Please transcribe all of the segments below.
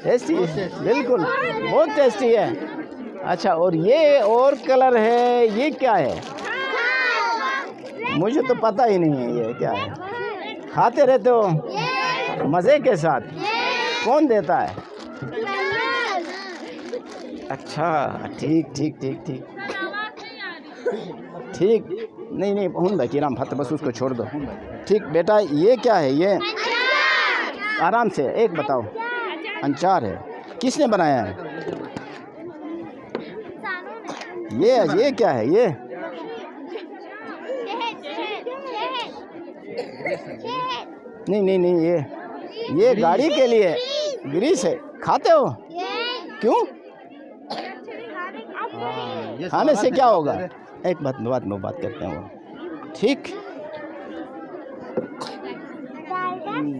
Tasty बिल्कुल, बहुत tasty है। अच्छा, और ये और कलर है, ये क्या है? मुझे तो पता ही नहीं है ये क्या है। खाते रहते हो मज़े के साथ? कौन देता है? अच्छा, ठीक ठीक ठीक ठीक ठीक। नहीं नहीं, हूँ बकीराम फत, बस उसको छोड़ दो। ठीक बेटा, ये क्या है? ये आराम से एक बताओ। अचार है। किसने बनाया है? ये क्या है? ये नहीं नहीं नहीं, ये गाड़ी के लिए ग्रीस है। खाते हो? क्यों? खाने से क्या होगा? एक बात में बात करते हैं वो। ठीक,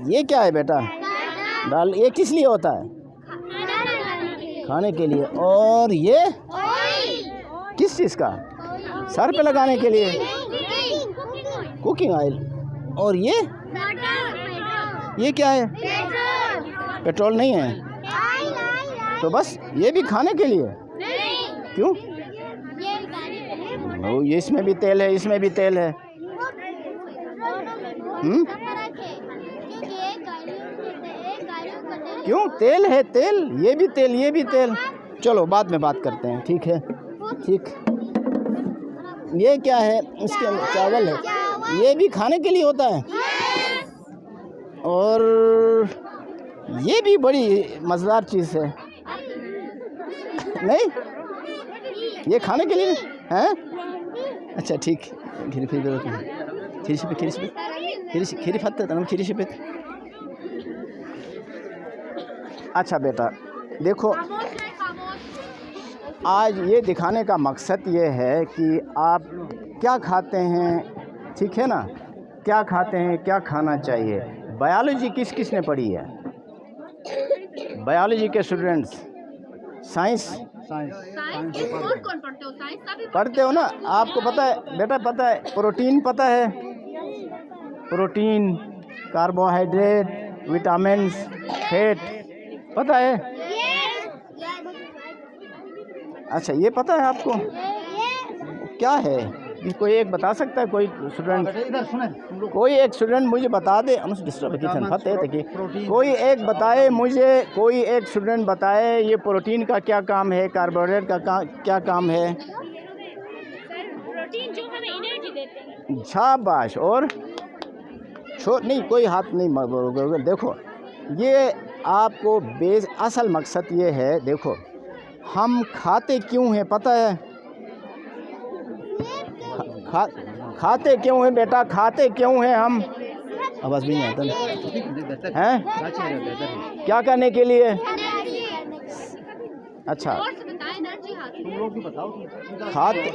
ये क्या है बेटा? दाल। ये किस लिए होता है? खाने के लिए। और ये किस चीज़ का? सर पे लगाने के लिए, कुकिंग ऑयल। और ये क्या है? पेट्रोल नहीं है तो बस ये भी खाने के लिए? क्यों? ये इसमें भी तेल है, इसमें भी तेल है। क्यों? तेल है, तेल। ये भी तेल, ये भी तेल। चलो बाद में बात करते हैं, ठीक है? ठीक। ये क्या है? इसके चावल है। ये भी खाने के लिए होता है। और ये भी बड़ी मज़ेदार चीज़ है। नहीं, ये खाने के लिए है। अच्छा ठीक। अच्छा बेटा देखो, आज ये दिखाने का मकसद ये है कि आप क्या खाते हैं, ठीक है ना? क्या खाते हैं, क्या खाना चाहिए। बायोलॉजी किसने पढ़ी है? बायोलॉजी के स्टूडेंट्स। साइंस कौन पढ़ते हो? साइंस पढ़ते हो ना? आपको पता है बेटा, पता है प्रोटीन पता है? प्रोटीन, कार्बोहाइड्रेट, विटामिन्स, फैट पता है? अच्छा, ये पता है आपको? क्या है? कोई एक बता सकता है? कोई स्टूडेंट, कोई एक स्टूडेंट मुझे बता दे। कोई एक बताए मुझे, कोई एक स्टूडेंट बताए ये प्रोटीन का क्या काम है, कार्बोहाइड्रेट का क्या काम है? प्रोटीन जो हमें एनर्जी देते हैं। शाबाश। और नहीं, कोई हाथ नहीं। देखो, ये आपको असल मकसद ये है। देखो, हम खाते क्यों हैं पता है? खाते क्यों हैं बेटा? खाते क्यों हैं हम? आवाज़ भी नहीं आता हैं? क्या करने के लिए? अच्छा, खाते।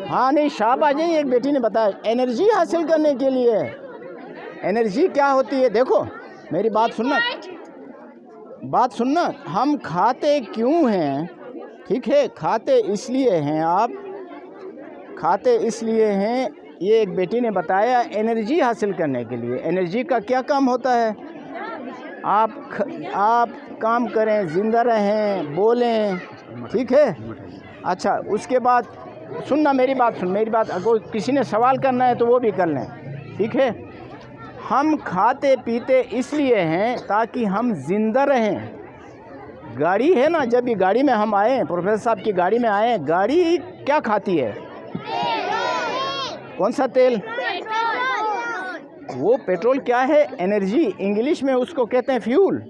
हाँ नहीं, शाबाश। नहीं, एक बेटी ने बताया एनर्जी हासिल करने के लिए। एनर्जी क्या होती है? देखो मेरी बात सुनना। हम खाते क्यों हैं? ठीक है, खाते इसलिए हैं। आप खाते इसलिए हैं, ये एक बेटी ने बताया, एनर्जी हासिल करने के लिए। एनर्जी का क्या काम होता है? आप काम करें, ज़िंदा रहें, बोलें, ठीक है? अच्छा, उसके बाद सुनना, मेरी बात सुन, मेरी बात। अगर किसी ने सवाल करना है तो वो भी कर लें, ठीक है? हम खाते पीते इसलिए हैं ताकि हम ज़िंदा रहें। गाड़ी है ना, जब भी गाड़ी में हम आए, प्रोफेसर साहब की गाड़ी में आए, गाड़ी क्या खाती है? कौन सा तेल? वो पेट्रोल क्या है? एनर्जी। इंग्लिश में उसको कहते हैं फ्यूल,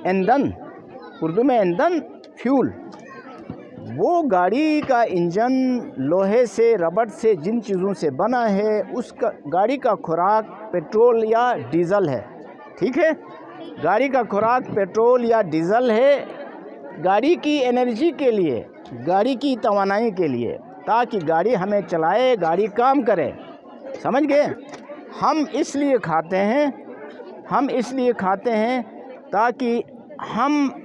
ईंधन। उर्दू में ईंधन, फ्यूल। वो गाड़ी का इंजन लोहे से, रबड़ से, जिन चीज़ों से बना है, उसका गाड़ी का खुराक पेट्रोल या डीजल है, ठीक है? गाड़ी का खुराक पेट्रोल या डीजल है, गाड़ी की एनर्जी के लिए, गाड़ी की तवानाई के लिए, ताकि गाड़ी हमें चलाए, गाड़ी काम करे। समझ गए? हम इसलिए खाते हैं ताकि हम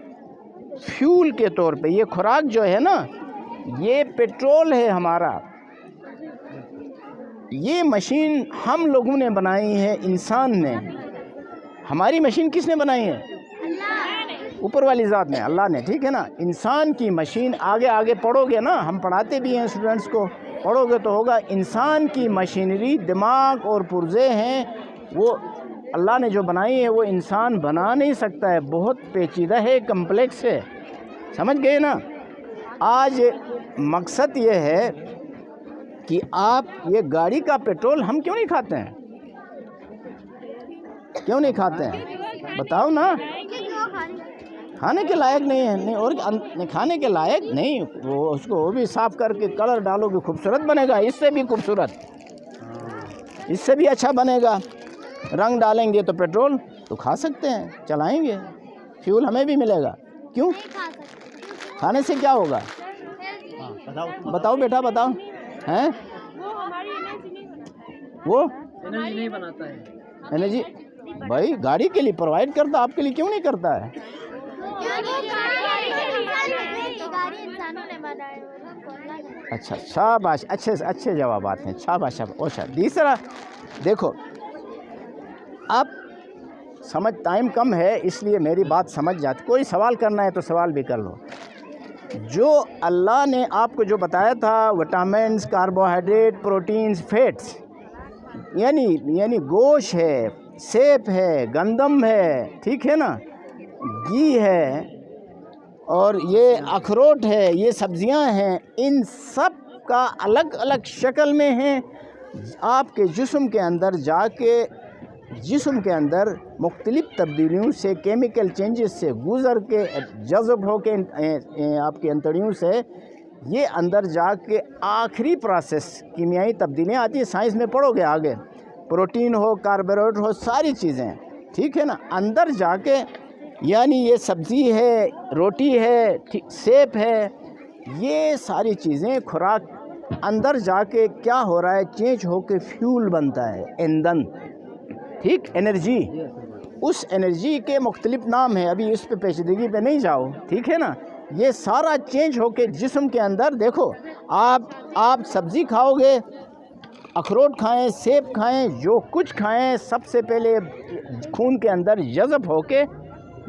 फ्यूल के तौर पे, ये खुराक जो है ना, ये पेट्रोल है हमारा। ये मशीन हम लोगों ने बनाई है, इंसान ने। हमारी मशीन किसने बनाई है? ऊपर वाली ज़ात ने, अल्लाह ने, ठीक है ना। इंसान की मशीन, आगे आगे पढ़ोगे ना, हम पढ़ाते भी हैं स्टूडेंट्स को, पढ़ोगे तो होगा। इंसान की मशीनरी, दिमाग और पुर्जे हैं, वो अल्लाह ने जो बनाई है वो इंसान बना नहीं सकता है, बहुत पेचीदा है, कम्प्लेक्स है, समझ गए ना। आज मकसद ये है कि आप ये गाड़ी का पेट्रोल हम क्यों नहीं खाते हैं, क्यों नहीं खाते हैं बताओ ना। खाने के लायक नहीं है, नहीं और नहीं, खाने के लायक नहीं, वो उसको वो भी साफ़ करके कलर डालोगे खूबसूरत बनेगा, इससे भी खूबसूरत, इससे भी अच्छा बनेगा। रंग डालेंगे तो पेट्रोल तो खा सकते हैं, चलाएंगे, फ्यूल हमें भी मिलेगा, क्यों खाने से क्या होगा बताओ बेटा, बताओ हैं। वो एनर्जी नहीं बनाता है, एनर्जी भाई गाड़ी के लिए प्रोवाइड करता, आपके लिए क्यों नहीं करता है। अच्छा, शाबाश, अच्छे जवाब आते हैं, शाबाश। अच्छा, तीसरा देखो, अब समझ, टाइम कम है इसलिए मेरी बात समझ जाती, कोई सवाल करना है तो सवाल भी कर लो। जो अल्लाह ने आपको जो बताया था, विटामिन्स, कार्बोहाइड्रेट, प्रोटीन्स, फैट्स, यानी गोश्त है, सेब है, गंदम है, ठीक है ना, घी है, और ये अखरोट है, ये सब्जियां हैं, इन सब का अलग अलग शक्ल में है, आपके जिस्म के अंदर जाके, जिस्म के अंदर मुख्तलिफ़ तब्दीलियों से, केमिकल चेंजेस से गुज़र के, जज़ब हो के आपकी अंतड़ियों से ये अंदर जाके आखिरी प्रोसेस कीमियाई तब्दीलियाँ आती है, साइंस में पढ़ोगे आगे, प्रोटीन हो, कार्बोहाइड्रेट हो, सारी चीज़ें, ठीक है ना, अंदर जाके, यानी ये सब्ज़ी है, रोटी है, सेब है, ये सारी चीज़ें खुराक अंदर जाके क्या हो रहा है, चेंज होके फ्यूल बनता है, ईंधन, ठीक, एनर्जी। उस एनर्जी के मुख्तलिफ नाम हैं, अभी इस पे पेचीदगी पे नहीं जाओ, ठीक है ना। ये सारा चेंज होके जिस्म के अंदर, देखो आप सब्ज़ी खाओगे, अखरोट खाएं, सेब खाएं, जो कुछ खाएं, सबसे पहले खून के अंदर जज़ब होके,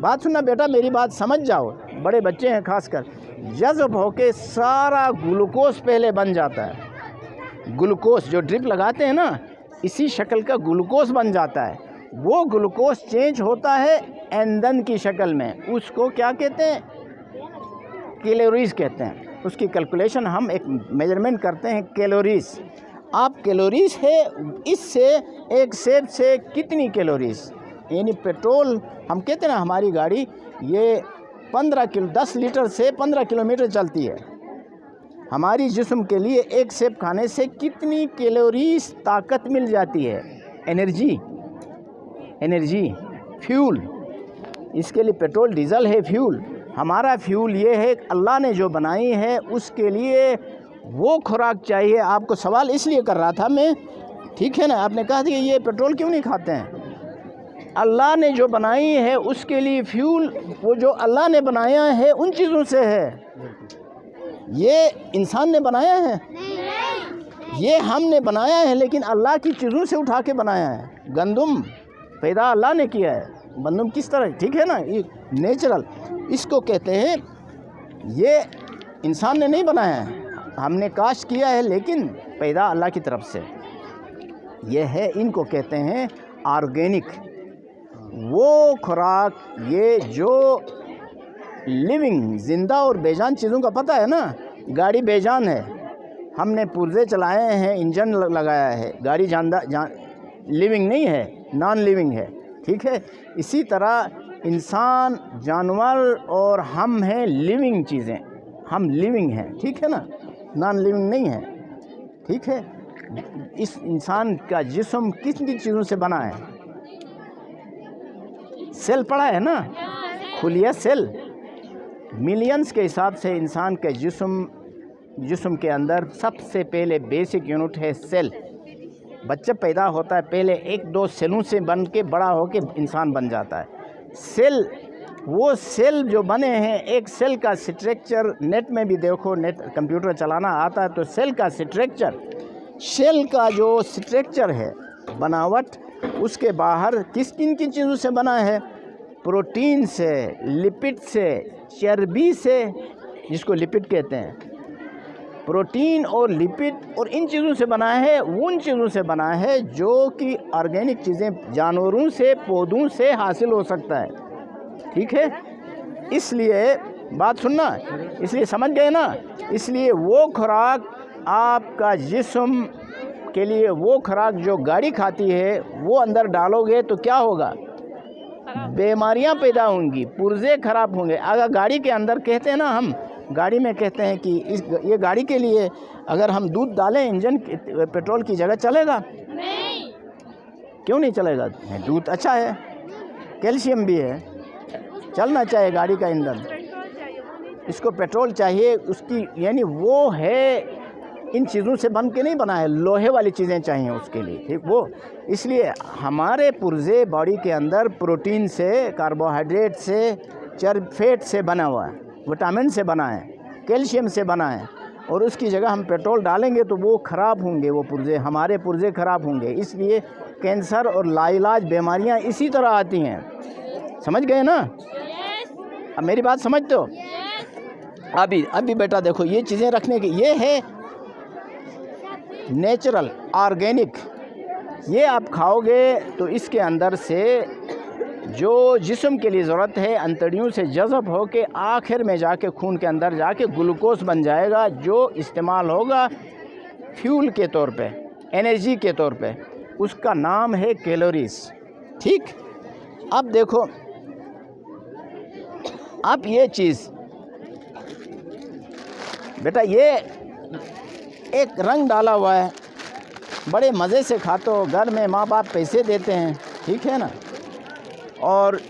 बात सुनना बेटा, मेरी बात समझ जाओ, बड़े बच्चे हैं खासकर, जज़ब होके सारा ग्लूकोज पहले बन जाता है। ग्लूकोज जो ड्रिप लगाते हैं ना, इसी शक्ल का ग्लूकोज बन जाता है। वो ग्लूकोज चेंज होता है ईंधन की शक्ल में, उसको क्या कहते हैं, कैलोरीज कहते हैं। उसकी कैलकुलेशन हम एक मेजरमेंट करते हैं कैलोरीज। आप कैलोरीज है, इससे एक सेब से कितनी कैलोरीज, यानी पेट्रोल हम कहते हैं ना, हमारी गाड़ी ये 10 लीटर से 15 किलोमीटर चलती है। हमारी जिस्म के लिए एक सेब खाने से कितनी कैलोरीज ताकत मिल जाती है, एनर्जी, फ्यूल। इसके लिए पेट्रोल डीजल है फ्यूल, हमारा फ्यूल ये है, अल्लाह ने जो बनाई है उसके लिए वो खुराक चाहिए। आपको सवाल इसलिए कर रहा था मैं, ठीक है ना, आपने कहा था कि ये पेट्रोल क्यों नहीं खाते हैं। अल्लाह ने जो बनाई है उसके लिए फ्यूल, वो जो अल्लाह ने बनाया है उन चीज़ों से है। ये इंसान ने बनाया है, ये हमने बनाया है, लेकिन अल्लाह की चीज़ों से उठा के बनाया है। गंदम पैदा अल्लाह ने किया है, गंदम किस तरह, ठीक है ना, ये नेचुरल, इसको कहते हैं, ये इंसान ने नहीं बनाया है, हमने काश्त किया है, लेकिन पैदा अल्लाह की तरफ से ये है। इनको कहते हैं ऑर्गेनिक। वो खुराक, ये जो लिविंग, ज़िंदा और बेजान चीज़ों का पता है ना, गाड़ी बेजान है, हमने पुर्जे चलाए हैं, इंजन लगाया है, गाड़ी लिविंग नहीं है, नॉन लिविंग है, ठीक है। इसी तरह इंसान, जानवर और हम हैं लिविंग चीज़ें, हम लिविंग हैं, ठीक है ना, नॉन लिविंग नहीं है, ठीक है। इस इंसान का जिस्म कितनी चीज़ों से बना है, सेल पड़ा है ना, खुलिया सेल, मिलियंस के हिसाब से इंसान के जिस्म के अंदर सबसे पहले बेसिक यूनिट है सेल। बच्चा पैदा होता है, पहले 1-2 सेलों से बन के बड़ा होके इंसान बन जाता है। सेल, वो सेल जो बने हैं, एक सेल का स्ट्रक्चर, नेट में भी देखो, नेट कंप्यूटर चलाना आता है तो सेल का स्ट्रक्चर, सेल का जो स्ट्रक्चर है, बनावट, उसके बाहर किन किन चीज़ों से बना है, प्रोटीन से, लिपिड से, चर्बी से, जिसको लिपिड कहते हैं, प्रोटीन और लिपिड और इन चीज़ों से बना है, उन चीज़ों से बना है जो कि ऑर्गेनिक चीज़ें जानवरों से, पौधों से हासिल हो सकता है। ठीक है, इसलिए बात सुनना, इसलिए समझ गए ना। इसलिए वो खुराक आपका जिस्म के लिए, वो खुराक जो गाड़ी खाती है वो अंदर डालोगे तो क्या होगा? बीमारियां पैदा होंगी, पुर्जे खराब होंगे। अगर गाड़ी के अंदर कहते हैं ना, हम गाड़ी में कहते हैं कि ये गाड़ी के लिए अगर हम दूध डालें इंजन पेट्रोल की जगह, चलेगा? नहीं। क्यों नहीं चलेगा? दूध अच्छा है, कैल्शियम भी है, चलना चाहिए गाड़ी का ईंधन। इसको पेट्रोल चाहिए, उसकी यानी वो है, इन चीज़ों से बन के नहीं बना है, लोहे वाली चीज़ें चाहिए उसके लिए। ठीक, वो इसलिए हमारे पुर्जे बॉडी के अंदर प्रोटीन से, कार्बोहाइड्रेट से, फैट से बना हुआ है, विटामिन से बना है, कैल्शियम से बना है। और उसकी जगह हम पेट्रोल डालेंगे तो वो ख़राब होंगे, वो पुर्जे, हमारे पुर्जे ख़राब होंगे। इसलिए कैंसर और लाइलाज बीमारियां इसी तरह आती हैं। समझ गए ना? अब मेरी बात समझते हो? अभी बेटा देखो, ये चीज़ें रखने की, ये है नेचुरल, ऑर्गेनिक। ये आप खाओगे तो इसके अंदर से जो जिस्म के लिए ज़रूरत है अंतड़ियों से जज़ब हो के आखिर में जाके खून के अंदर जाके ग्लूकोज बन जाएगा, जो इस्तेमाल होगा फ्यूल के तौर पे, एनर्जी के तौर पे। उसका नाम है कैलोरीज। ठीक, अब देखो, अब ये चीज़ बेटा, ये एक रंग डाला हुआ है, बड़े मज़े से खाते हो, घर में माँ बाप पैसे देते हैं, ठीक है ना, और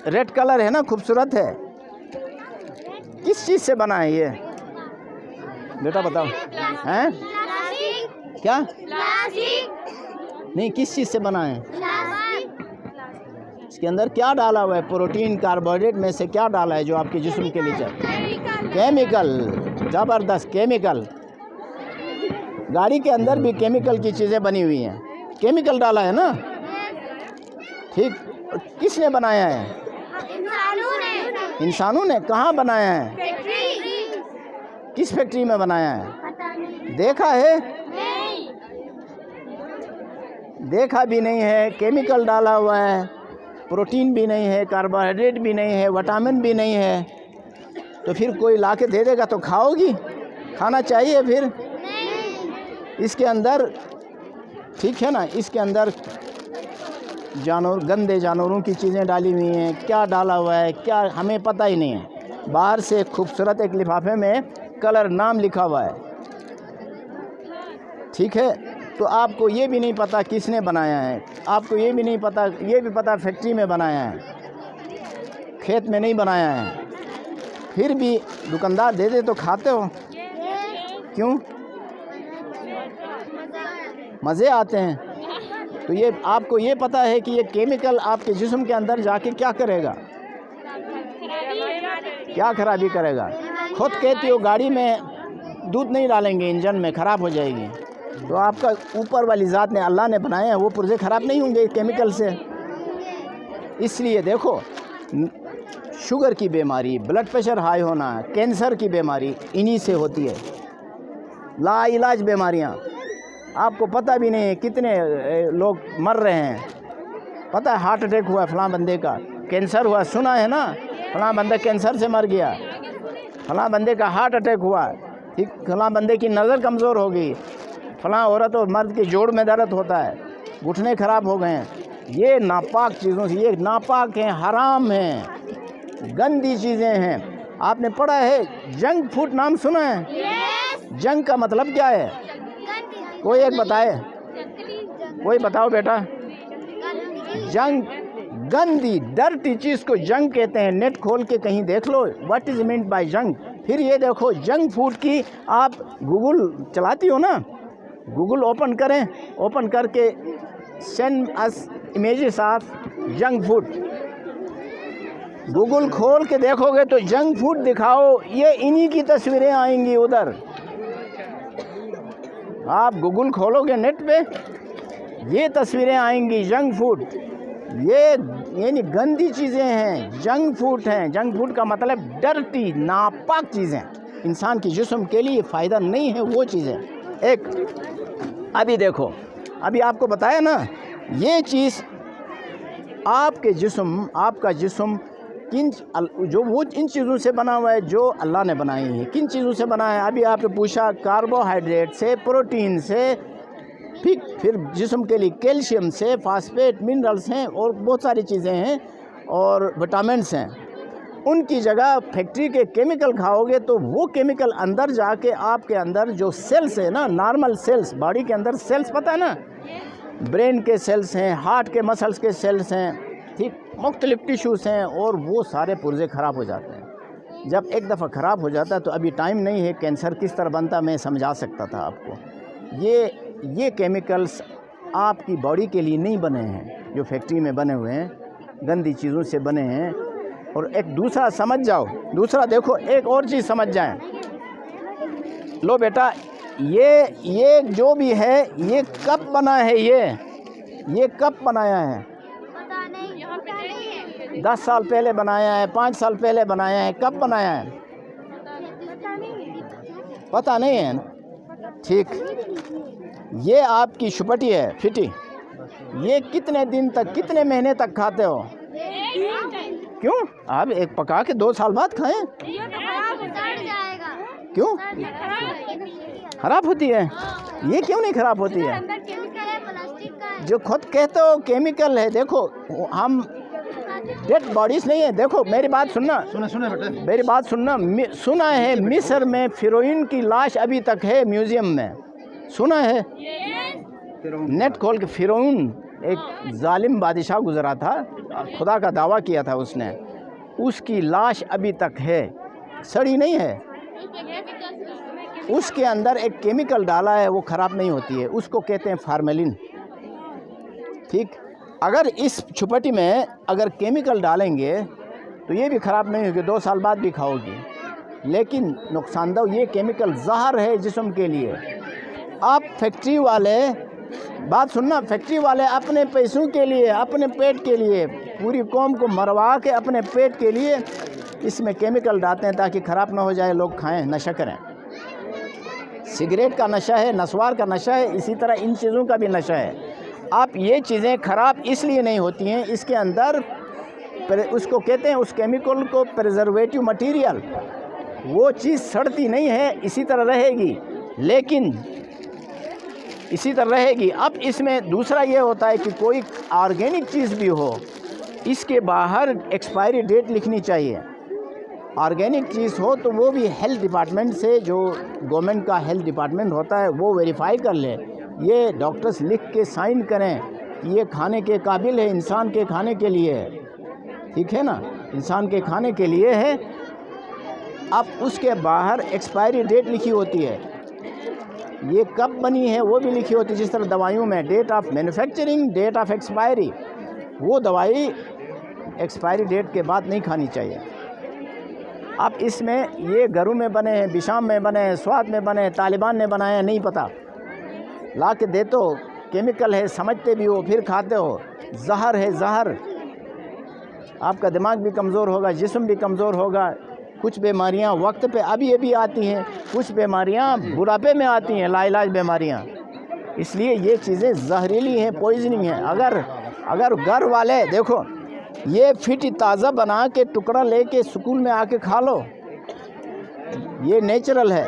रेड कलर है ना, खूबसूरत है। किस चीज़ से बना है ये बेटा, बताओ? हैं क्या? नहीं, किस चीज़ से बना है? इसके अंदर क्या डाला हुआ है? प्रोटीन, कार्बोहाइड्रेट में से क्या डाला है जो आपके जिस्म के लिए चाहिए? केमिकल, ज़बरदस्त केमिकल। गाड़ी के अंदर भी केमिकल की चीज़ें बनी हुई हैं, केमिकल डाला है ना। ठीक, किसने बनाया है? इंसानों ने। कहाँ बनाया है? किस फैक्ट्री में बनाया है? देखा है? देखा भी नहीं है। केमिकल डाला हुआ है, प्रोटीन भी नहीं है, कार्बोहाइड्रेट भी नहीं है, विटामिन भी नहीं है। तो फिर कोई ला के दे देगा तो खाओगी? खाना चाहिए फिर? इसके अंदर, ठीक है ना, इसके अंदर जानवर, गंदे जानवरों की चीज़ें डाली हुई हैं। क्या डाला हुआ है, क्या हमें पता ही नहीं है। बाहर से खूबसूरत एक लिफाफे में कलर, नाम लिखा हुआ है, ठीक है। तो आपको ये भी नहीं पता किसने बनाया है, आपको ये भी नहीं पता, ये भी पता फैक्ट्री में बनाया है, खेत में नहीं बनाया है। फिर भी दुकानदार दे दे तो खाते हो, क्यों? मज़े आते हैं। तो ये आपको ये पता है कि ये केमिकल आपके जिस्म के अंदर जाके क्या करेगा? क्या खराबी करेगा? खुद कहती हो गाड़ी में दूध नहीं डालेंगे इंजन में, ख़राब हो जाएगी। तो आपका ऊपर वाली ज़ात ने, अल्लाह ने बनाए हैं, वो पुर्जे ख़राब नहीं होंगे केमिकल से। इसलिए देखो, शुगर की बीमारी, ब्लड प्रेशर हाई होना, कैंसर की बीमारी इन्हीं से होती है। लाइलाज बीमारियाँ, आपको पता भी नहीं है कितने लोग मर रहे हैं। पता है हार्ट अटैक हुआ फलां बंदे का, कैंसर हुआ, सुना है ना, फलां बंदा कैंसर से मर गया, फलां बंदे का हार्ट अटैक हुआ, ठीक, फलां बंदे की नज़र कमज़ोर हो गई, फलां औरत और मर्द के जोड़ में दर्द होता है, घुटने ख़राब हो गए हैं। ये नापाक चीज़ों से, ये नापाक हैं, हराम हैं, गंदी चीज़ें हैं। आपने पढ़ा है जंक फूड, नाम सुना है? जंक का मतलब क्या है? कोई एक बताए, कोई बताओ बेटा। जंक, गंदी, डर्टी चीज़ को जंक कहते हैं। नेट खोल के कहीं देख लो, what is meant by junk. फिर ये देखो, जंक फूड की, आप गूगल चलाती हो ना, गूगल ओपन करें, ओपन करके send us images of junk food, Google खोल के देखोगे तो जंक फूड दिखाओ, ये इन्हीं की तस्वीरें आएंगी उधर। आप गूगल खोलोगे नेट पे, ये तस्वीरें आएंगी जंक फूड। ये यानी गंदी चीज़ें हैं, जंक फूड हैं। जंक फूड का मतलब डर्टी, नापाक चीज़ें, इंसान की जिस्म के लिए फ़ायदा नहीं है वो चीज़ें। एक अभी देखो, अभी आपको बताया ना, ये चीज़ आपके जिस्म, आपका जिस्म किन जो वो इन चीज़ों से बना हुआ है जो अल्लाह ने बनाई है। किन चीज़ों से बना है? अभी आपने पूछा, कार्बोहाइड्रेट से, प्रोटीन से, फिर जिस्म के लिए कैल्शियम से, फास्फेट, मिनरल्स हैं और बहुत सारी चीज़ें हैं और विटामिन्स हैं। उनकी जगह फैक्ट्री के केमिकल खाओगे तो वो केमिकल अंदर जाके आपके अंदर जो सेल्स है ना, नॉर्मल सेल्स, बॉडी के अंदर सेल्स पता है ना, ब्रेन के सेल्स हैं, हार्ट के मसल्स के सेल्स हैं, ठीक, मुख्तलिफ टिश्यूज़ हैं, और वो सारे पुर्जे ख़राब हो जाते हैं। जब एक दफ़ा ख़राब हो जाता है तो अभी टाइम नहीं है, कैंसर किस तरह बनता मैं समझा सकता था आपको। ये केमिकल्स आपकी बॉडी के लिए नहीं बने हैं, जो फैक्ट्री में बने हुए हैं, गंदी चीज़ों से बने हैं। और एक दूसरा समझ जाओ, दूसरा देखो, एक और चीज़ समझ जाएं। लो बेटा, ये जो भी है ये कब बना है? ये कब बनाया है? पता नहीं, यहाँ पे नहीं है। 10 साल पहले बनाया है, 5 साल पहले बनाया है, कब बनाया है? पता नहीं है ना? ठीक, ये आपकी शुपटी है, फिटी। ये कितने दिन तक, कितने महीने तक खाते हो? क्यों? आप एक पका के 2 साल बाद खाएं। क्यों खराब होती है? ये क्यों नहीं खराब होती है? जो खुद कहते हो केमिकल है, देखो हम डेड बॉडीज नहीं है। देखो मेरी बात सुनना, बेटा, मेरी बात सुनना। सुना है मिस्र में फिरौन की लाश अभी तक है म्यूजियम में, सुना है? नेट खोल के, फिरौन एक जालिम बादशाह गुजरा था, खुदा का दावा किया था उसने, उसकी लाश अभी तक है, सड़ी नहीं है। उसके अंदर एक केमिकल डाला है, वो ख़राब नहीं होती है, उसको कहते हैं फार्मेलिन। ठीक, अगर इस छुपटी में अगर केमिकल डालेंगे तो ये भी ख़राब नहीं होगी, 2 साल बाद भी खाओगी, लेकिन नुकसानदेह ये केमिकल ज़हर है जिस्म के लिए। आप फैक्ट्री वाले, बात सुनना, फैक्ट्री वाले अपने पैसों के लिए, अपने पेट के लिए, पूरी कौम को मरवा के अपने पेट के लिए इसमें केमिकल डालते हैं ताकि ख़राब ना हो जाए, लोग खाएं, नशा करें। सिगरेट का नशा है, नस्वार का नशा है, इसी तरह इन चीज़ों का भी नशा है। आप ये चीज़ें ख़राब इसलिए नहीं होती हैं, इसके अंदर उसको कहते हैं, उस केमिकल को प्रिजर्वेटिव मटेरियल, वो चीज़ सड़ती नहीं है, इसी तरह रहेगी, लेकिन इसी तरह रहेगी। अब इसमें दूसरा ये होता है कि कोई ऑर्गेनिक चीज़ भी हो, इसके बाहर एक्सपायरी डेट लिखनी चाहिए। ऑर्गेनिक चीज़ हो तो वो भी हेल्थ डिपार्टमेंट से, जो गवर्नमेंट का हेल्थ डिपार्टमेंट होता है, वो वेरीफाई कर ले, ये डॉक्टर्स लिख के साइन करें कि ये खाने के काबिल है, इंसान के खाने के लिए है, ठीक है ना, इंसान के खाने के लिए है। अब उसके बाहर एक्सपायरी डेट लिखी होती है, ये कब बनी है वो भी लिखी होती है, जिस तरह दवाइयों में date of manufacturing, date of expiry, वो दवाई एक्सपायरी डेट के बाद नहीं खानी चाहिए। अब इसमें ये घरों में बने हैं, बिशाम में बने हैं, स्वाद में बने हैं, तालिबान ने बनाए हैं, नहीं पता, ला के दे तो केमिकल है, समझते भी हो, फिर खाते हो, जहर है, जहर। आपका दिमाग भी कमज़ोर होगा, जिस्म भी कमज़ोर होगा, कुछ बीमारियां वक्त पे अभी आती हैं, कुछ बीमारियां बुढ़ापे में आती हैं, लाइलाज बीमारियां। इसलिए ये चीज़ें जहरीली हैं, पॉइजनिंग हैं। अगर घर वाले देखो, ये फिट ताज़ा बना के टुकड़ा लेके स्कूल में आके खा लो, ये नेचुरल है,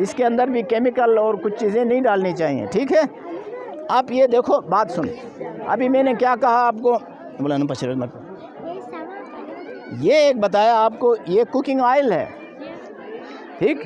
इसके अंदर भी केमिकल और कुछ चीज़ें नहीं डालनी चाहिए, ठीक है। आप ये देखो, बात सुन, अभी मैंने क्या कहा आपको, बोला ना पछड़े मत, ये एक बताया आपको, ये कुकिंग ऑयल है, ठीक।